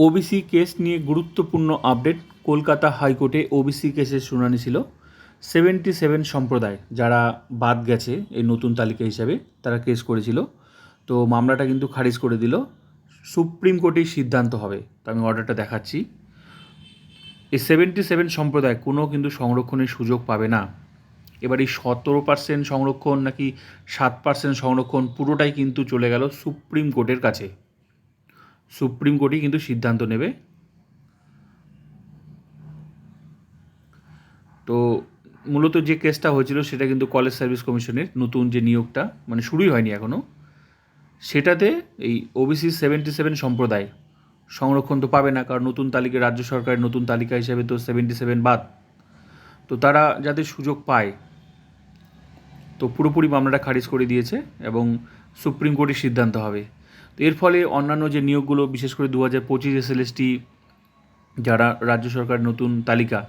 OBC case নিয়ে গুরুত্বপূর্ণ update. Kolkata হাইকোর্টে ওবিসি কেসের শুনানি ছিল। 77 সম্প্রদায় যারা বাদ গেছে এই নতুন তালিকা হিসাবে, তারা কেস করেছিল। তো মামলাটা কিন্তু খারিজ করে দিল। সুপ্রিম কোর্টেই সিদ্ধান্ত হবে। তো আমি অর্ডারটা দেখাচ্ছি। এই 77 সম্প্রদায় কোনো কিন্তু সংরক্ষণের সুযোগ পাবে না। এবার এই 17% সংরক্ষণ নাকি 7% সংরক্ষণ পুরোটাই কিন্তু চলে গেল সুপ্রিম কোর্টের কাছে। সুপ্রিম কোর্টই কিন্তু সিদ্ধান্ত নেবে। তো মূলত যে কেসটা হয়েছিল সেটা কিন্তু কলেজ সার্ভিস কমিশনের নতুন যে নিয়োগটা, মানে শুরুই হয়নি এখনও, সেটাতে এই ওবিসি 77 সম্প্রদায় সংরক্ষণ তো পাবে না, কারণ নতুন তালিকা, রাজ্য সরকারের নতুন তালিকা হিসাবে তো 77 বাদ। তো তারা যাতে সুযোগ পায়, তো পুরোপুরি মামলাটা খারিজ করে দিয়েছে এবং সুপ্রিম কোর্টের সিদ্ধান্ত হবে। তো এর ফলে অন্যান্য যে নিয়োগগুলো, বিশেষ করে 2025 এসএলএসটি যারা রাজ্য সরকারের নতুন তালিকা,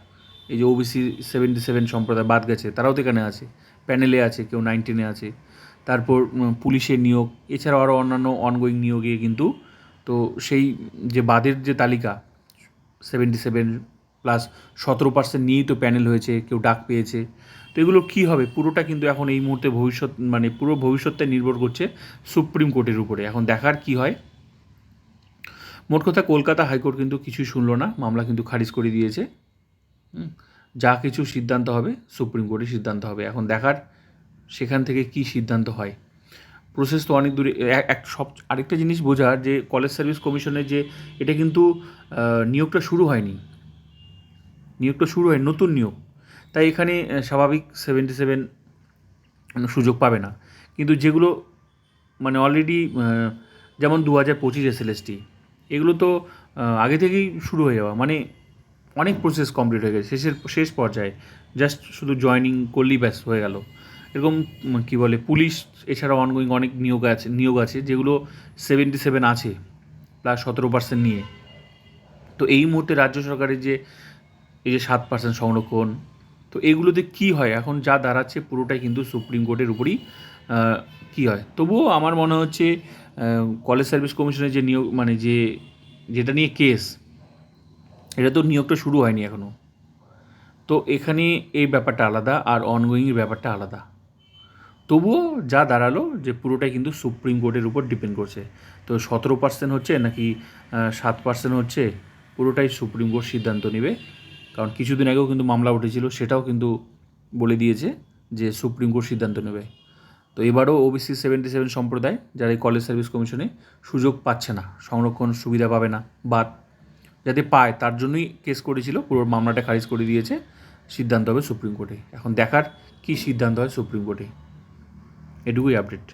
এই যে ওবিসি 77 সম্প্রদায় বাদ গেছে, তারাও তো এখানে আছে, প্যানেলে আছে, কেউ 19-এ আছে। তারপর পুলিশের নিয়োগ, এছাড়াও আরও অন্যান্য অনগোয়িং নিয়োগে কিন্তু, তো সেই যে বাদের যে তালিকা 77 প্লাস 17% নিয়েই তো প্যানেল হয়েছে, কেউ ডাক পেয়েছে। তো এগুলো কী হবে পুরোটা কিন্তু এখন এই মুহূর্তে ভবিষ্যৎ, মানে পুরো ভবিষ্যৎটা নির্ভর করছে সুপ্রিম কোর্টের উপরে। এখন দেখার কী হয়। মোট কথা কলকাতা হাইকোর্ট কিন্তু কিছুই শুনলো না, মামলা কিন্তু খারিজ করে দিয়েছে। যা কিছু সিদ্ধান্ত হবে সুপ্রিম কোর্টের সিদ্ধান্ত হবে। এখন দেখার সেখান থেকে কি সিদ্ধান্ত হয়। প্রসেস তো অনেক দূরে। আরেকটা জিনিস বোঝার, যে কলেজ সার্ভিস কমিশনের যে এটা কিন্তু নিয়োগটা শুরু হয়নি, নতুন নিয়োগ। তাই এখানে স্বাভাবিক 77 সুযোগ পাবে না। কিন্তু যেগুলো মানে অলরেডি, যেমন 2025 এসএলএসটি, এগুলো তো আগে থেকেই শুরু হয়ে যাওয়া, মানে অনেক প্রসেস কমপ্লিট হয়ে গেছে, শেষ পর্যায়ে, জাস্ট শুধু জয়েনিং করলেই ব্যাস হয়ে গেল। এরকম কী বলে, পুলিশ এছাড়াও অনগোয়িং অনেক নিয়োগ আছে যেগুলো 77 আছে প্লাস 17% নিয়ে। তো এই মুহূর্তে রাজ্য সরকারের যে এই যে 7% সংরক্ষণ, তো এগুলোতে কী হয় এখন যা দাঁড়াচ্ছে পুরোটাই কিন্তু সুপ্রিম কোর্টের উপরই কী হয়। তবুও আমার মনে হচ্ছে কলেজ সার্ভিস কমিশনের যে নিয়োগ, মানে যেটা নিয়ে কেস, এটা তো নিয়োগটা শুরু হয়নি এখনও। তো এখানে এই ব্যাপারটা আলাদা আর অনগোয়িংয়ের ব্যাপারটা আলাদা। তবুও যা দাঁড়ালো যে পুরোটাই কিন্তু সুপ্রিম কোর্টের উপর ডিপেন্ড করছে। তো 17% হচ্ছে নাকি 7% হচ্ছে, পুরোটাই সুপ্রিম কোর্ট সিদ্ধান্ত নেবে। কারণ কিছুদিন আগেও কিন্তু মামলা উঠেছিল, সেটাও কিন্তু বলে দিয়েছে যে সুপ্রিম কোর্ট সিদ্ধান্ত নেবে। তো এবারও ওবিসি 77 সম্প্রদায় যারা এই কলেজ সার্ভিস কমিশনে সুযোগ পাচ্ছে না, সংরক্ষণ সুবিধা পাবে না, বাদ যাতে পায় তার জন্যই কেস করেছিল, পুরো মামলাটা খারিজ করে দিয়েছে। সিদ্ধান্ত হবে সুপ্রিম কোর্টে। এখন দেখার কী সিদ্ধান্ত হয় সুপ্রিম কোর্টে। এটুকুই আপডেট।